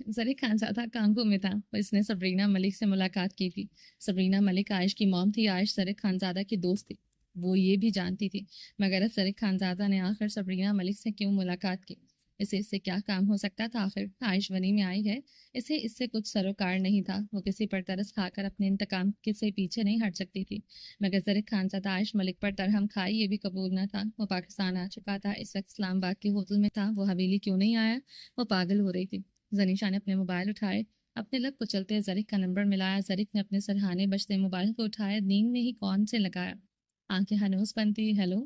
زرق خانزادہ کانگو میں تھا. اس نے سبرینا ملک سے ملاقات کی تھی. سبرینا ملک عائش کی موم تھی. عائش زرق خانزادہ کی دوست تھی. وہ یہ بھی جانتی تھی. مگر اب زرق خانزادہ نے آخر سبرینا ملک سے کیوں ملاقات کی؟ اسے اس سے کیا کام ہو سکتا تھا؟ آخر عائش ونی میں آئی ہے. اسے اس سے کچھ سروکار نہیں تھا. وہ کسی پر ترس کھا کر اپنے انتقام سے پیچھے نہیں ہٹ سکتی تھی. مگر زرق خانزادہ عائش ملک پر ترہم کھائے یہ بھی قبول نہ تھا. وہ پاکستان آ چکا تھا. اس وقت اسلام آباد کے ہوٹل میں تھا. وہ حویلی کیوں نہیں آیا؟ وہ پاگل ہو رہی تھی. زنیشا نے اپنے موبائل اٹھائے. اپنے لب کو چلتے زرق کا نمبر ملایا. زرق نے اپنے سرہانے بجتے موبائل کو اٹھایا. نیند میں ہی کون سے لگایا. آنکھیں ہنوز بنتی. ہیلو.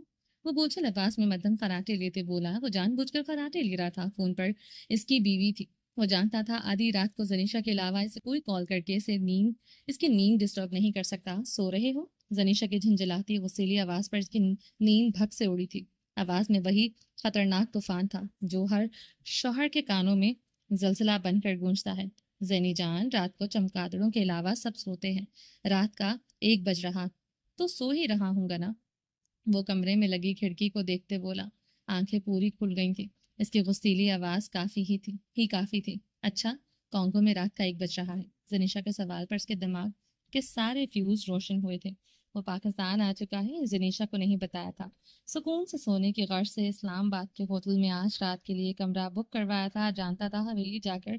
وہ بوچھل آواز میں مدھم خراٹے لیتے بولا. وہ جان بوجھ کر خراٹے لے رہا تھا. فون پر اس کی بیوی تھی. وہ جانتا تھا آدھی رات کو زنیشا کے علاوہ اسے کوئی کال کر کے اس کی نیند ڈسٹرب نہیں کر سکتا. سو رہے ہو؟ زنیشا کی جھنجھلاتی غصیلی آواز پر اس کی نیند بھگ سے اڑی تھی. آواز میں وہی خطرناک طوفان تھا جو ہر شوہر کے کانوں میں زلزلہ بن کر گونجتا ہے. زینی جان, رات کو چمگادڑوں کے علاوہ سب سوتے ہیں. رات کا 1 بج رہا تو سو ہی رہا ہوں گا نا. وہ کمرے میں لگی کھڑکی کو دیکھتے بولا. آنکھیں پوری کھل گئی تھی. اس کی غصیلی آواز کافی تھی. اچھا, کانگو میں رات کا 1 بج رہا ہے. زنیشا کے سوال پر اس کے دماغ کے سارے فیوز روشن ہوئے تھے. وہ پاکستان آ چکا ہے, زنیشا کو نہیں بتایا تھا. سکون سے سونے کی غرض سے اسلام آباد کے ہوٹل میں آج رات کے لیے کمرہ بک کروایا تھا. جانتا تھا حویلی جا کر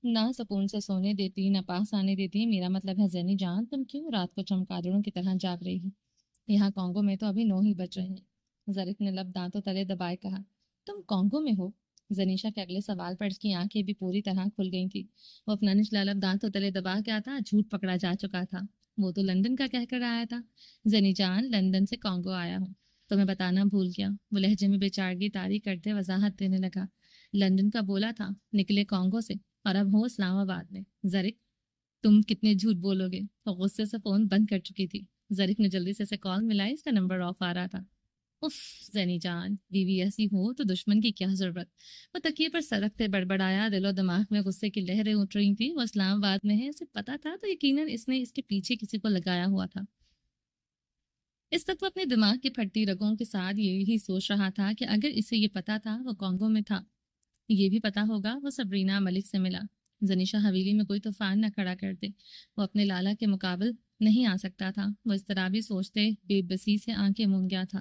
نہ سکون سے سونے دیتی نہ پاس آنے دیتی. میرا مطلب ہے زینی جان, تم کیوں رات کو چمگادڑوں کی طرح جاگ رہی ہو؟ یہاں کانگو میں تو ابھی 9 ہی بج رہے ہیں. زرق نے لب دانتوں تلے دبائے کہا. تم کانگو میں ہو؟ زنیشا کے اگلے سوال پر اس کی آنکھیں بھی پوری طرح کھل گئی تھی. وہ اپنا نچلا لب دانتوں تلے دبا کے آتا. جھوٹ پکڑا جا چکا تھا. وہ تو لندن کا کہہ کر آیا تھا. زنی جان, لندن سے کانگو آیا ہوں. تمہیں بتانا بھول گیا. وہ لہجے میں بےچارگی طاری کرتے وضاحت دینے لگا. لندن کا بولا تھا, نکلے کانگو سے, اور اب ہو اسلام آباد میں. زرق, تم کتنے جھوٹ بولو گے؟ وہ غصے سے فون بند کر چکی تھی. زرق نے جلدی سے اسے کال ملائی. اس کا نمبر آف آ رہا تھا. اف زینی جان, بیوی ایسی ہو تو دشمن کی کیا ضرورت. وہ تکیے پر سرکتے بڑبڑایا. دل و دماغ میں غصے کی لہریں اٹھ رہی تھیں. وہ اسلام آباد میں ہے, اسے پتا تھا تو یقیناً اس نے اس کے پیچھے کسی کو لگایا ہوا تھا. اس وقت وہ اپنے دماغ کی پھٹتی رگوں کے ساتھ یہی سوچ رہا تھا کہ اگر اسے یہ پتا تھا وہ کانگو میں تھا, یہ بھی پتا ہوگا وہ سبرینا ملک سے ملا. زنیشا حویلی میں کوئی طوفان نہ کھڑا کر دے. وہ اپنے لالا کے مقابل نہیں آ سکتا تھا. وہ اضطرابی سوچتے بے بسی سے آنکھیں موم گیا تھا.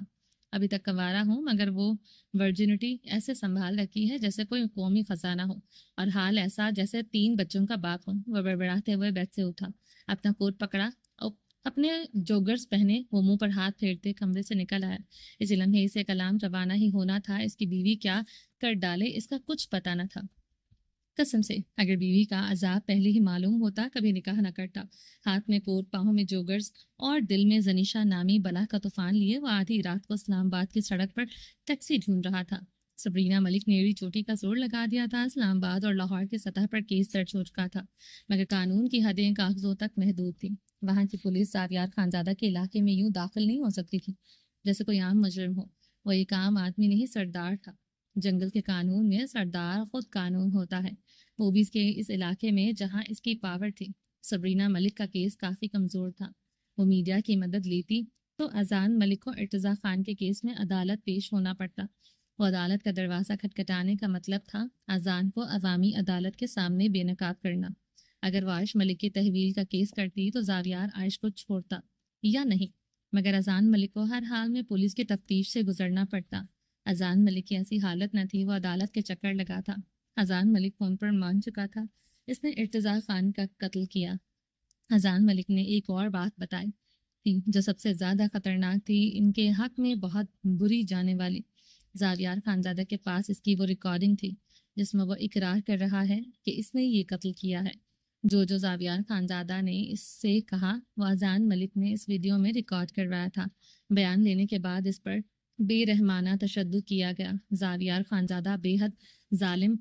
ابھی تک کنوارا ہوں مگر وہ ورجنٹی ایسے سنبھال رکھی ہے جیسے کوئی قومی خزانہ ہو، اور حال ایسا جیسے 3 بچوں کا باپ ہوں۔ وہ بڑبڑاتے ہوئے بیڈ سے اٹھا، اپنا کوٹ پکڑا اور اپنے جوگرز پہنے وہ منہ پر ہاتھ پھیرتے کمرے سے نکل آیا۔ اس لمحے اسے کلام روانہ ہی ہونا تھا، اس کی بیوی کیا کر ڈالے اس کا کچھ پتہ نہ تھا۔ قسم سے اگر بیوی کا عذاب پہلے ہی معلوم ہوتا کبھی نکاح نہ کرتا۔ ہاتھ میں کوٹ، پاؤں میں جوگرز اور دل میں زنیشا نامی بلا کا طوفان لیے وہ آدھی رات کو اسلام آباد کی سڑک پر ٹیکسی ڈھونڈ رہا تھا۔ سبرینا ملک نے ایڑی چوٹی کا زور لگا دیا تھا۔ اسلام آباد اور لاہور کی سطح پر کیس درج ہو چکا تھا مگر قانون کی حدیں کاغذوں تک محدود تھیں۔ وہاں کی پولیس زاویار خانزادہ کے علاقے میں یوں داخل نہیں ہو سکتی تھی جیسے کوئی عام مجرم ہو۔ وہ ایک عام آدمی نہیں، سردار تھا۔ جنگل کے قانون میں سردار خود قانون ہوتا ہے، وہ بھی اس کے اس علاقے میں جہاں اس کی پاور تھی۔ سبرینا ملک کا کیس کافی کمزور تھا۔ وہ میڈیا کی مدد لیتی تو اذان ملک کو ارتضیٰ خان کے کیس میں عدالت پیش ہونا پڑتا۔ وہ عدالت کا دروازہ کھٹکھٹانے کا مطلب تھا اذان کو عوامی عدالت کے سامنے بے نقاب کرنا۔ اگر وہ عائش ملک کی تحویل کا کیس کرتی تو زاویار عائش کو چھوڑتا یا نہیں، مگر اذان ملک کو ہر حال میں پولیس کی تفتیش سے گزرنا پڑتا۔ اذان ملک کی ایسی حالت نہ تھی وہ عدالت کے چکر لگاتا۔ اذان ملک فون پر مان چکا تھا، اس نے ارتضیٰ خان کا قتل کیا۔ اذان ملک نے ایک اور بات بتائی تھی جو سب سے زیادہ خطرناک تھی، ان کے حق میں بہت بری جانے والی۔ زاویار خانزادہ کے پاس اس کی وہ ریکارڈنگ تھی جس میں وہ اقرار کر رہا ہے کہ اس نے یہ قتل کیا ہے۔ جو زاویار خانزادہ نے اس سے کہا وہ اذان ملک نے اس ویڈیو میں ریکارڈ کروایا تھا۔ بیان لینے کے بعد اس پر بے رحمانہ تشدد کیا گیا۔ زاویار خانزادہ بے حد ظالم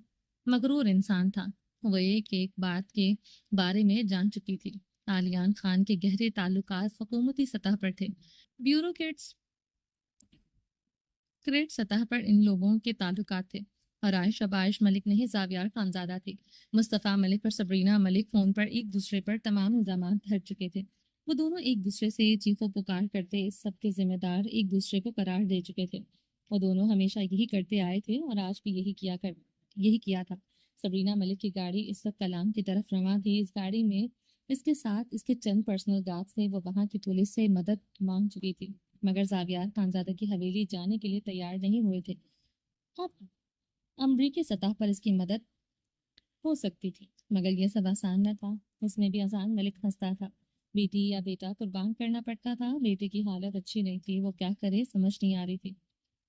مغرور انسان تھا۔ وہ ایک بات کے بارے میں جان چکی تھی، عالیان خان کے گہرے تعلقات حکومتی سطح پر تھے، بیوروکریٹس سطح پر ان لوگوں کے تعلقات تھے، اور عائش اب عائش ملک نہیں زاویار خانزادہ تھی۔ مصطفیٰ ملک اور سبرینا ملک فون پر ایک دوسرے پر تمام الزامات دھر چکے تھے۔ وہ دونوں ایک دوسرے سے چیخ و پکار کرتے اس سب کے ذمہ دار ایک دوسرے کو قرار دے چکے تھے۔ وہ دونوں ہمیشہ یہی کرتے آئے تھے اور آج بھی یہی کیا تھا۔ سبرینا ملک کی گاڑی اس وقت کلام کی طرف رواں تھی۔ اس گاڑی میں اس کے ساتھ اس کے چند پرسنل گارڈز تھے۔ وہ وہاں کی پولیس سے مدد مانگ چکی تھی مگر زاویار خانزادہ کی حویلی جانے کے لیے تیار نہیں ہوئے تھے۔ اب امریکی سطح پر اس کی مدد ہو سکتی تھی مگر یہ سب آسان نہ تھا۔ اس میں بھی اذان ملک ہنستا تھا۔ بیٹی یا بیٹا قربان کرنا پڑتا تھا۔ بیٹے کی حالت اچھی نہیں تھی، وہ کیا کرے سمجھ نہیں آ رہی تھی۔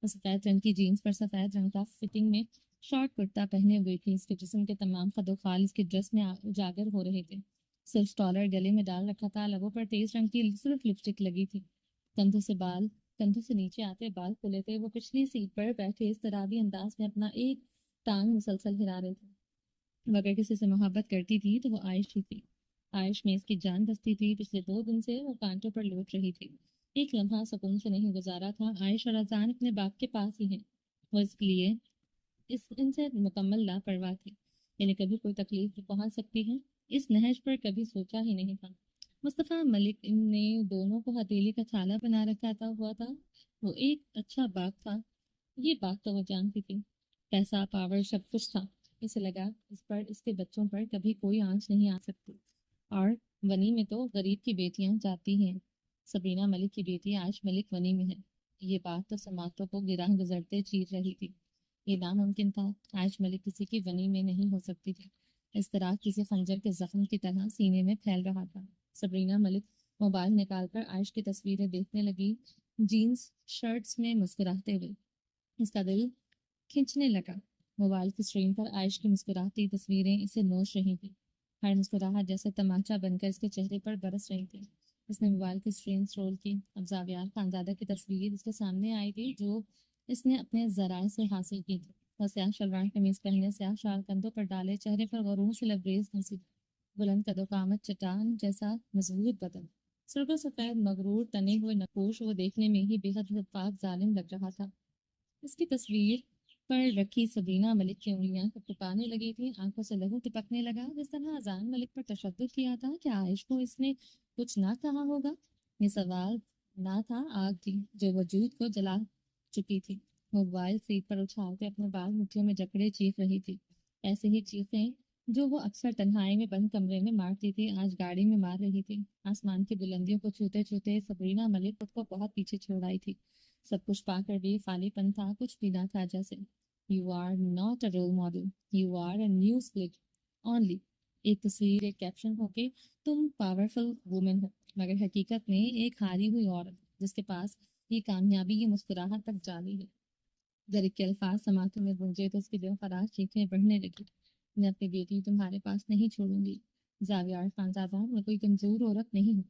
وہ سفید رنگ کی جینس پر سفید رنگ کا فٹنگ میں شارٹ کرتا پہنے ہوئی تھی۔ اس کے جسم کے تمام خد و خال اس کے ڈریس میں اجاگر ہو رہے تھے۔ صرف ڈالر گلے میں ڈال رکھا تھا، لبوں پر تیز رنگ کی صرف لپسٹک لگی تھی۔ کندھوں سے نیچے آتے بال کھلے تھے۔ وہ پچھلی سیٹ پر بیٹھے اس طرابی انداز میں اپنا ایک ٹانگ مسلسل ہلا رہے تھے۔ وہ اگر کسی سے محبت کرتی تھی تو وہ عائش ہی تھی۔ عائش میں اس کی جان بستی تھی۔ پچھلے 2 دن سے وہ کانٹوں پر لوٹ رہی تھی۔ ایک لمحہ سکون سے نہیں گزارا تھا۔ عائش اور اذان اپنے باپ کے پاس ہی ہیں، وہ اس لیے ان سے مکمل لاپرواہ تھی۔ انہیں کبھی کوئی تکلیف بھی پہنچ سکتی ہے، اس نہج پر کبھی سوچا ہی نہیں تھا۔ مصطفیٰ ملک نے دونوں کو ہتھیلی کا چھالا بنا رکھا ہوا تھا۔ وہ ایک اچھا باپ تھا، یہ بات تو وہ جانتی تھی۔ پیسہ، پاور، سب کچھ تھا۔ اسے لگا اس پر، اس کے بچوں پر کبھی کوئی آنچ نہیں آ سکتی۔ اور ونی میں تو غریب کی بیٹیاں جاتی ہیں۔ سبرینا ملک کی بیٹی عائش ملک ونی میں ہے، یہ بات تو سماعتوں کو گراہ گزرتے چیر رہی تھی۔ یہ ناممکن تھا، عائش ملک کسی کی ونی میں نہیں ہو سکتی تھی۔ اس طرح کسی خنجر کے زخم کی طرح سینے میں پھیل رہا تھا۔ سبرینا ملک موبائل نکال کر عائش کی تصویریں دیکھنے لگی، جینز شرٹس میں مسکراتے ہوئے۔ اس کا دل کھنچنے لگا۔ موبائل کی اسکرین پر عائش کی مسکراتی تصویریں اسے نوچ رہی تھیں، ہر مسکراہٹ جیسے تماچا بن کر اس کے چہرے پر برس رہی تھی۔ اس نے موبائل کی اسکرین سکرول کی۔ اب زاویار خانزادہ کی تصویر اس کے سامنے آئی تھی جو اس نے اپنے ذرائع سے حاصل کی تھی۔ وہ سیاہ شلوار قمیض پہنے، سیاہ شال کندھوں پر ڈالے، چہرے پر غرور سے لبریز ہنسی، بلند قد و قامت، چٹان جیسا مضبوط بدن، سرخ و سفید مغرور تنے ہوئے نقوش، وہ دیکھنے میں ہی بے حد شفاف ظالم لگ رہا تھا۔ اس کی تصویر پر رکھی سبرینا ملک کی انگلیاں کپکپانے لگی تھی، آنکھوں سے لہو ٹپکنے لگا۔ جس طرح اذان ملک پر تشدد کیا تھا، کیا عائش کو اس نے کچھ نہ کہا ہوگا؟ یہ سوال نہ تھا، آگ تھی جو وجود کو جلا چکی تھی۔ موبائل سیٹ پر اچھالتے اپنے بال مٹھیوں میں جکڑے چیخ رہی تھی، ایسے ہی چیخیں جو وہ اکثر تنہائی میں بند کمرے میں مارتی تھی، آج گاڑی میں مار رہی تھی۔ آسمان کی بلندیوں کو چھوتے چھوتے سبرینا ملک خود کو بہت پیچھے چھوڑ آئی تھی۔ سب کچھ پا کر بھی خالی پن تھا، کچھ بھی نہ تھا جیسے. You are not a role model, you are a news flick only. ایک تصویر، ایک کیپشن ہو کے تم پاورفل وومن ہو، مگر حقیقت میں ایک ہاری ہوئی عورت جس کے پاس یہ کامیابی کی مسکراہٹ تک جاری ہے. درک کے الفاظ سماعتوں میں گونجے تو اس کی دل خراش چیخیں بڑھنے لگی. میں اپنی بیٹی تمہارے پاس نہیں چھوڑوں گی زاویہ خانزادہ، میں کوئی کمزور عورت نہیں ہوں.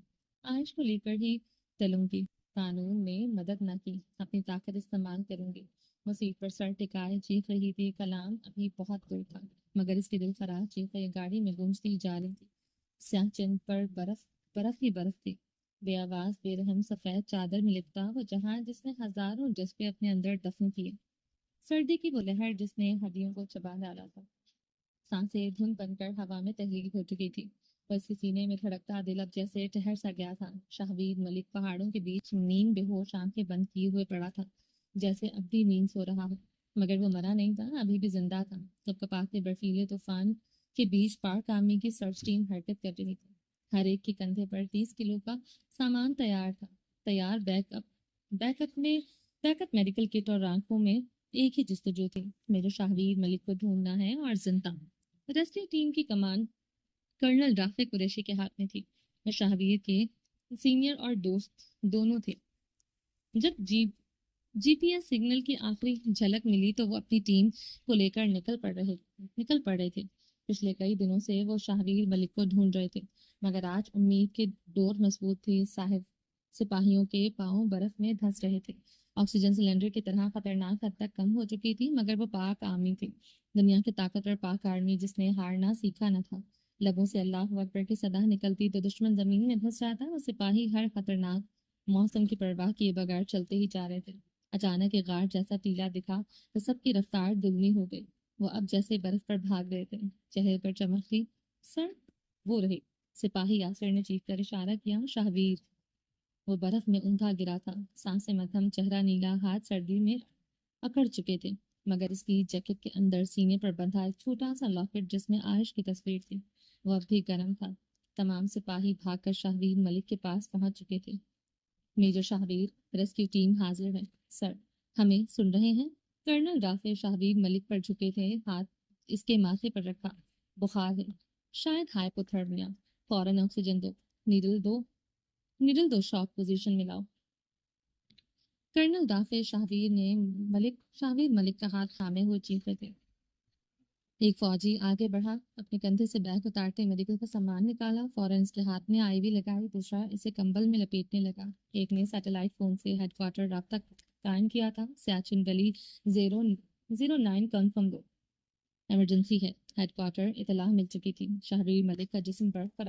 عائش کو لے کر ہی چلوں گی، قانون نے مدد نہ کی، اپنی طاقت استعمال کروں گی. وہ سیٹ پر سر ٹکائے چیخ رہی تھی. کلام ابھی بہت دور تھا مگر اس کی دل خراش چیخیں گاڑی میں گونجتی جا رہی تھی. سیاہ چند پر برف، برف ہی برف تھی. بے آواز بے رحم سفید چادر میں لپٹا وہ جہاں جس نے ہزاروں جذبے اپنے اندر دفن کیے. سردی کی وہ لہر جس نے ہڈیوں کو چبا ڈالا تھا. سانسیں دھند بن کر ہوا میں تحلیل ہو چکی تھی. وہ اس کے سینے میں دھڑکتا دل اب جیسے ٹھہر سا گیا تھا. شاہویر ملک پہاڑوں کے بیچ نیم بے ہوش آنکھیں بند کیے ہوئے پڑا تھا، جیسے اب بھی نیند سو رہا ہو. مگر وہ مرا نہیں تھا، ابھی بھی زندہ تھا. کب کپاتے برفیلے طوفان کے بیچ پاک آرمی کی سرچ ٹیم حرکت کر رہی تھی. ہر ایک کے کندھے پر 30 کلو کا سامان تیار تھا. تیار بیک اپ میڈیکل کٹ اور آنکھوں میں ایک ہی جستجو تھی، میرے شاہویر ملک کو ڈھونڈنا ہے اور زندہ. ریسکیو ٹیم کی کمان کرنل رافع قریشی کے ہاتھ میں تھی. وہ شاہویر کے سینئر اور دوست دونوں تھے. جب جی پی ایس سگنل کی آخری جھلک ملی تو وہ اپنی ٹیم کو لے کر نکل پڑ رہے تھے. پچھلے کئی دنوں سے وہ شاہویر ملک کو ڈھونڈ رہے تھے مگر آج امید کے ڈور مضبوط تھی. سپاہیوں کے پاؤں برف میں دھنس رہے تھے. آکسیجن سلنڈر کی طرح خطرناک حد تک کم ہو چکی تھی مگر وہ پاک آرمی تھی، دنیا کی طاقتور پاک آرمی جس نے ہارنا سیکھا نہ تھا. لبوں سے اللہ اکبر کی صدا نکلتی تو دشمن زمین میں دھس رہا تھا. وہ سپاہی ہر خطرناک موسم کی پرواہ کیے بغیر چلتے ہی جا رہے تھے. اچانک ایک غار جیسا ٹیلا دکھا تو سب کی رفتار دگنی ہو گئی. وہ اب جیسے برف پر بھاگ رہے تھے. چہرے پر چمک تھی. سر وہ رہے. سپاہی یاسر نے چیخ کر اشارہ کیا. شاہویر. وہ برف میں اوندا گرا تھا، سانسیں مدھم، چہرہ نیلا، ہاتھ سردی میں اکڑ چکے تھے. مگر اس کی جیکٹ کے اندر سینے پر بندھا ایک چھوٹا سا لاکٹ جس میں عائش کی تصویر تھی وہ اب بھی گرم تھا. تمام سپاہی بھاگ کر شاہویر ملک کے پاس پہنچ چکے تھے. میجر شاہویر، ریسکیو ٹیم حاضر ہے. سر ہمیں سن رہے ہیں؟ کرنل رافع شاہویر ملک پر جھکے تھے، ہاتھ اس کے ماتھے پر رکھا. بخار ہے، شاید ہائپوتھرمیا، فوراً آکسیجن دو. نیڈل دو، شاک پوزیشن میں لاؤ. کرنل رافع شاہویر ملک کا ہاتھ تھامے ہوئے چیخ رہے تھے. ایک فوجی آگے بڑھا، اپنے کندھے سے بیگ اتارتے میڈیکل کا سامان نکالا. فوراً اس کے ہاتھ میں آئی وی لگائی، دوسرا اسے کمبل میں لپیٹنے لگا. ایک نے سیٹلائٹ فون سے ہیڈ کوارٹر رابطہ قائم کیا تھا. سیاچن گلی 009 کنفرم دو، ایمرجنسی ہے. ہیڈ کوارٹر اطلاع مل چکی تھی. شاہویر ملک کا جسم برف پر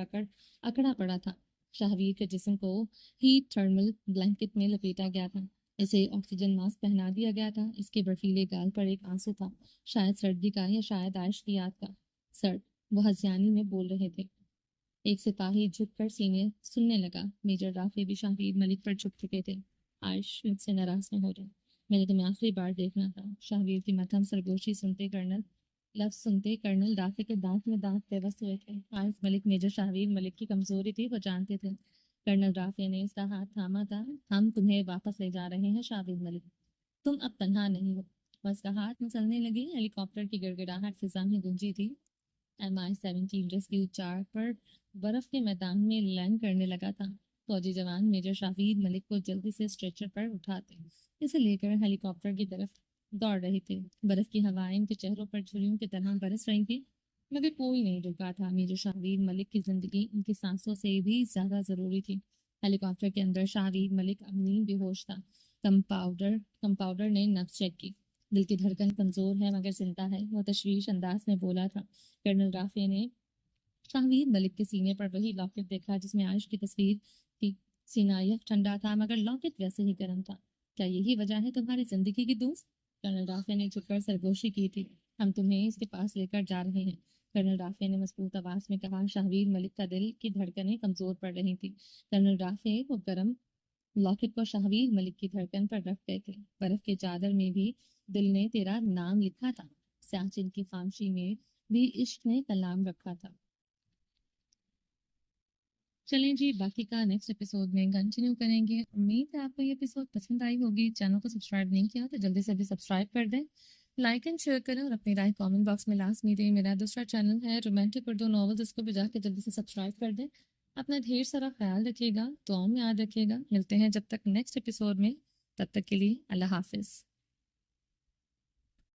اکڑا پڑا تھا. شاہویر کے جسم کو ہیٹ تھرمل بلینکٹ میں لپیٹا گیا تھا. اسے آکسیجن ماسک پہنا دیا گیا تھا. اس کے برفیلے گال پر ایک آنسو تھا، شاید سردی کا یا شاید عائش کی یاد کا. سر وہ ہذیانی میں بول رہے تھے. ایک سپاہی جھک کر سینے سننے لگا. میجر رافع بھی شاہویر ملک پر جھک چکے تھے. عائش مجھ سے ناراض نہ ہو جائے، میں نے تمہیں آخری بار دیکھنا تھا. شاہویر کی مدھم سرگوشی سنتے کرنل رافع کے دانت میں دانت پیوست ہوئے تھے. عارف ملک میجر شاہویر ملک کی کمزوری تھی، وہ جانتے تھے. کرنل رافع نے اس کا ہاتھ تھاما تھا. ہم تمہیں واپس لے جا رہے ہیں شاہویر ملک، تم اب تنہا نہیں ہو. بس کا ہاتھ مسلنے لگی. ہیلی کاپٹر کی گڑگڑاہٹ فضا میں گونجی تھی. MI-17 ریسکیو 4 پر برف کے میدان میں لینڈ کرنے لگا تھا. فوجی جوان میجر شاہویر ملک کو جلدی سے اسٹریچر پر اٹھاتے اسے لے کر ہیلی کاپٹر کی طرف دوڑ رہے تھے. برف کی ہوائیں ان کے چہروں پر چھریوں کی طرح برس رہی تھیں مگر کوئی نہیں رکا تھا. میجر شاہویر ملک کی زندگی ان کی سانسوں سے بھی زیادہ ضروری تھی. ہیلی کاپٹر کے اندر شاہویر ملک اب نیم بے ہوش تھا. کمپاؤڈر نے نبض چیک کی. دل کی دھڑکن کمزور ہے مگر زندہ ہے، وہ تشویش انداز میں بولا تھا. کرنل رافع نے شاہویر ملک کے سینے پر وہی لاکٹ دیکھا جس میں عائش کی تصویر تھی. سینہ یک ٹھنڈا تھا مگر لاکٹ ویسے ہی گرم تھا. کیا یہی وجہ ہے تمہاری زندگی کی دوست؟ کرنل رافع نے جھک کر سرگوشی کی تھی. ہم تمہیں اس کے پاس لے کر جا رہے ہیں، کرنل رافع نے مضبوط آواز میں کہا. شاہویر ملک کا دل کی دھڑکنیں کمزور پڑ رہی تھی. کرنل رافع وہ گرم لاکٹ کو شاہویر ملک کی دھڑکن پر رکھ گئے تھے. برف کے چادر میں بھی دل نے تیرا نام لکھا تھا، سیاچن کی خاموشی میں بھی عشق نے کلام رکھا تھا. چلیں جی باقی کا نیکسٹ ایپیسوڈ میں کنٹینیو کریں گے. امید ہے آپ کو یہ ایپیسوڈ پسند آئی ہوگی. چینل کو سبسکرائب نہیں کیا تو جلدی سے بھی سبسکرائب کر دیں, لائک اینڈ شیئر کریں اور اپنی رائے کامنٹ باکس میں لازمی دیں. میرا دوسرا چینل ہے رومانٹک اردو ناول, اس کو بھی جا کے جلدی سے سبسکرائب کر دیں. اپنا ڈھیر سارا خیال رکھیے گا, دعاؤں میں یاد رکھیے گا. ملتے ہیں جب تک نیکسٹ ایپیسوڈ میں, تب تک کے لیے اللہ حافظ.